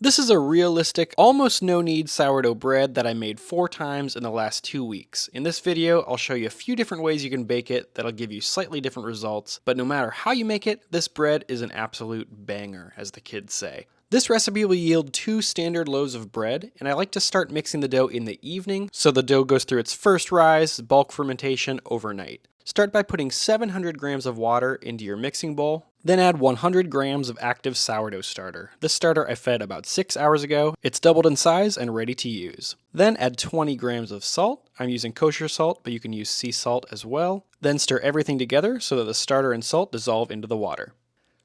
This is a realistic, almost no-knead sourdough bread that I made 4 times in the last 2 weeks. In this video, I'll show you a few different ways you can bake it that'll give you slightly different results, but no matter how you make it, this bread is an absolute banger, as the kids say. This recipe will yield 2 standard loaves of bread, and I like to start mixing the dough in the evening so the dough goes through its first rise, bulk fermentation, overnight. Start by putting 700 grams of water into your mixing bowl, then add 100 grams of active sourdough starter. This starter I fed about 6 hours ago. It's doubled in size and ready to use. Then add 20 grams of salt. I'm using kosher salt, but you can use sea salt as well. Then stir everything together so that the starter and salt dissolve into the water.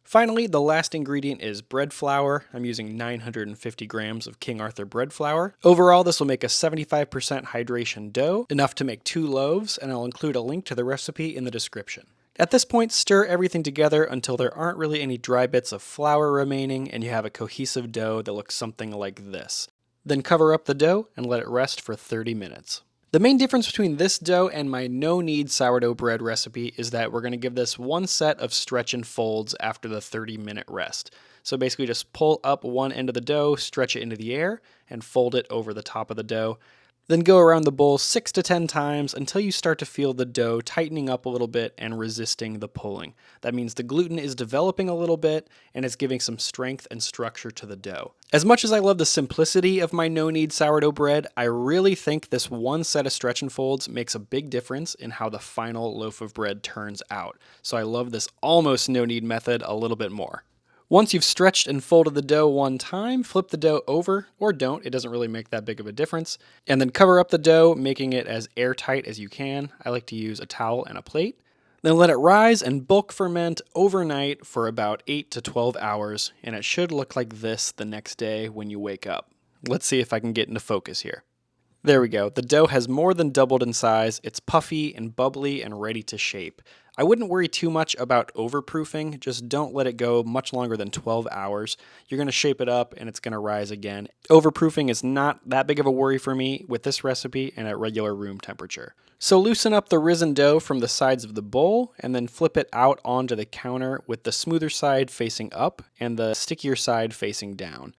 Finally, the last ingredient is bread flour. I'm using 950 grams of King Arthur bread flour. Overall, this will make a 75% hydration dough, enough to make 2 loaves, and I'll include a link to the recipe in the description. At this point, stir everything together until there aren't really any dry bits of flour remaining and you have a cohesive dough that looks something like this. Then cover up the dough and let it rest for 30 minutes. The main difference between this dough and my no-knead sourdough bread recipe is that we're going to give this one set of stretch and folds after the 30-minute rest. So basically just pull up one end of the dough, stretch it into the air, and fold it over the top of the dough. Then go around the bowl 6 to 10 times until you start to feel the dough tightening up a little bit and resisting the pulling. That means the gluten is developing a little bit and it's giving some strength and structure to the dough. As much as I love the simplicity of my no-knead sourdough bread, I really think this one set of stretch and folds makes a big difference in how the final loaf of bread turns out. So I love this almost no-knead method a little bit more. Once you've stretched and folded the dough one time, flip the dough over, or don't, it doesn't really make that big of a difference, and then cover up the dough, making it as airtight as you can. I like to use a towel and a plate. Then let it rise and bulk ferment overnight for about 8 to 12 hours, and it should look like this the next day when you wake up. Let's see if I can get into focus here. There we go. The dough has more than doubled in size. It's puffy and bubbly and ready to shape. I wouldn't worry too much about overproofing. Just don't let it go much longer than 12 hours. You're going to shape it up and it's going to rise again. Overproofing is not that big of a worry for me with this recipe and at regular room temperature. So loosen up the risen dough from the sides of the bowl and then flip it out onto the counter with the smoother side facing up and the stickier side facing down.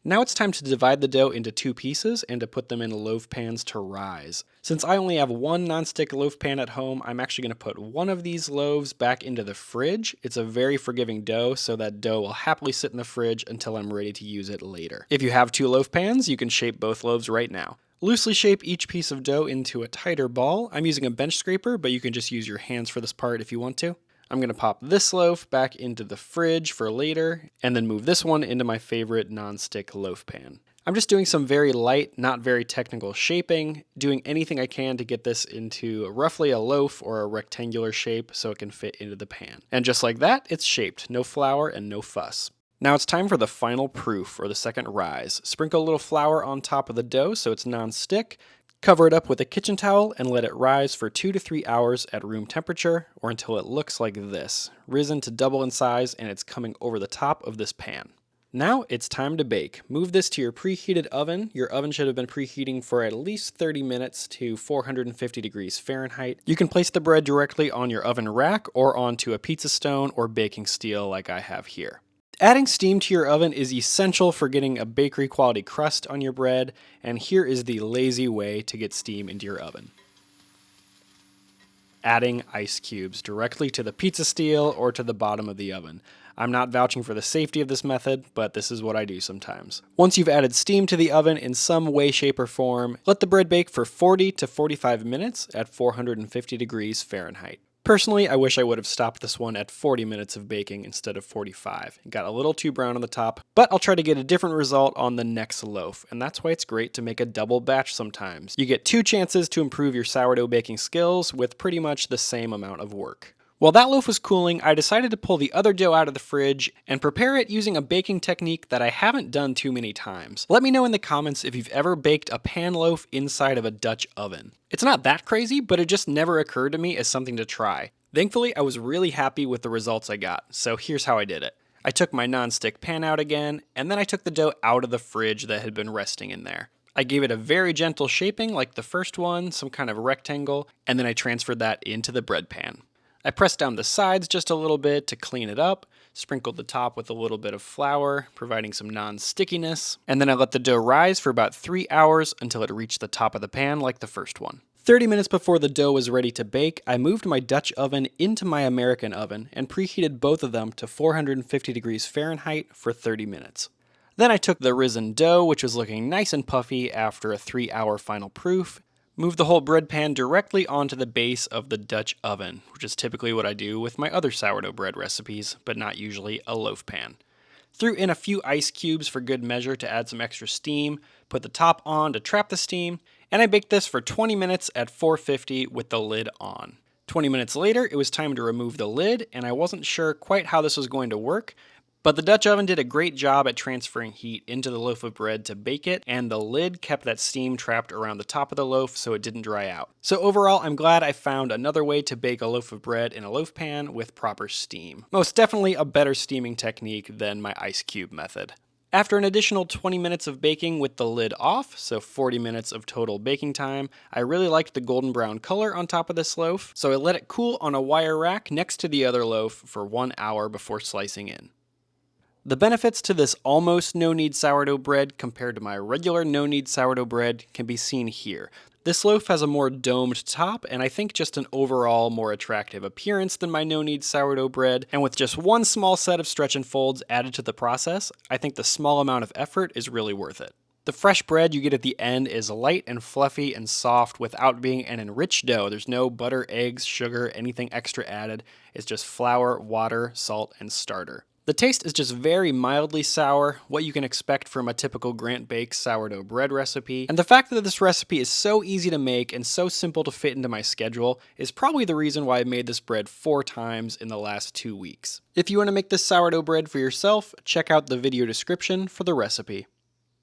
Now it's time to divide the dough into 2 pieces and to put them in loaf pans to rise. Since I only have one nonstick loaf pan at home, I'm actually going to put one of these loaves back into the fridge. It's a very forgiving dough, so that dough will happily sit in the fridge until I'm ready to use it later. If you have 2 loaf pans, you can shape both loaves right now. Loosely shape each piece of dough into a tighter ball. I'm using a bench scraper, but you can just use your hands for this part if you want to. I'm going to pop this loaf back into the fridge for later, and then move this one into my favorite non-stick loaf pan. I'm just doing some very light, not very technical shaping, doing anything I can to get this into roughly a loaf or a rectangular shape so it can fit into the pan. And just like that, it's shaped. No flour and no fuss. Now it's time for the final proof, or the second rise. Sprinkle a little flour on top of the dough so it's non-stick. Cover it up with a kitchen towel and let it rise for 2 to 3 hours at room temperature or until it looks like this, risen to double in size and it's coming over the top of this pan. Now it's time to bake. Move this to your preheated oven. Your oven should have been preheating for at least 30 minutes to 450 degrees Fahrenheit. You can place the bread directly on your oven rack or onto a pizza stone or baking steel like I have here. Adding steam to your oven is essential for getting a bakery quality crust on your bread, and here is the lazy way to get steam into your oven. Adding ice cubes directly to the pizza steel or to the bottom of the oven. I'm not vouching for the safety of this method, but this is what I do sometimes. Once you've added steam to the oven in some way, shape, or form, let the bread bake for 40 to 45 minutes at 450 degrees Fahrenheit. Personally, I wish I would have stopped this one at 40 minutes of baking instead of 45. It got a little too brown on the top, but I'll try to get a different result on the next loaf, and that's why it's great to make a double batch sometimes. You get 2 chances to improve your sourdough baking skills with pretty much the same amount of work. While that loaf was cooling, I decided to pull the other dough out of the fridge and prepare it using a baking technique that I haven't done too many times. Let me know in the comments if you've ever baked a pan loaf inside of a Dutch oven. It's not that crazy, but it just never occurred to me as something to try. Thankfully, I was really happy with the results I got, so here's how I did it. I took my non-stick pan out again, and then I took the dough out of the fridge that had been resting in there. I gave it a very gentle shaping like the first one, some kind of rectangle, and then I transferred that into the bread pan. I pressed down the sides just a little bit to clean it up, sprinkled the top with a little bit of flour, providing some non-stickiness, and then I let the dough rise for about 3 hours until it reached the top of the pan like the first one. 30 minutes before the dough was ready to bake, I moved my Dutch oven into my American oven and preheated both of them to 450 degrees Fahrenheit for 30 minutes. Then I took the risen dough, which was looking nice and puffy after a 3-hour final proof, moved the whole bread pan directly onto the base of the Dutch oven, which is typically what I do with my other sourdough bread recipes, but not usually a loaf pan. Threw in a few ice cubes for good measure to add some extra steam, put the top on to trap the steam, and I baked this for 20 minutes at 450 with the lid on. 20 minutes later, it was time to remove the lid, and I wasn't sure quite how this was going to work, but the Dutch oven did a great job at transferring heat into the loaf of bread to bake it, and the lid kept that steam trapped around the top of the loaf so it didn't dry out. So overall, I'm glad I found another way to bake a loaf of bread in a loaf pan with proper steam. Most definitely a better steaming technique than my ice cube method. After an additional 20 minutes of baking with the lid off, so 40 minutes of total baking time, I really liked the golden brown color on top of this loaf, so I let it cool on a wire rack next to the other loaf for 1 hour before slicing in. The benefits to this almost no-knead sourdough bread compared to my regular no-knead sourdough bread can be seen here. This loaf has a more domed top, and I think just an overall more attractive appearance than my no-knead sourdough bread, and with just one small set of stretch and folds added to the process, I think the small amount of effort is really worth it. The fresh bread you get at the end is light and fluffy and soft without being an enriched dough. There's no butter, eggs, sugar, anything extra added. It's just flour, water, salt, and starter. The taste is just very mildly sour, what you can expect from a typical Grant Bakes sourdough bread recipe, and the fact that this recipe is so easy to make and so simple to fit into my schedule is probably the reason why I made this bread 4 times in the last 2 weeks. If you want to make this sourdough bread for yourself, check out the video description for the recipe.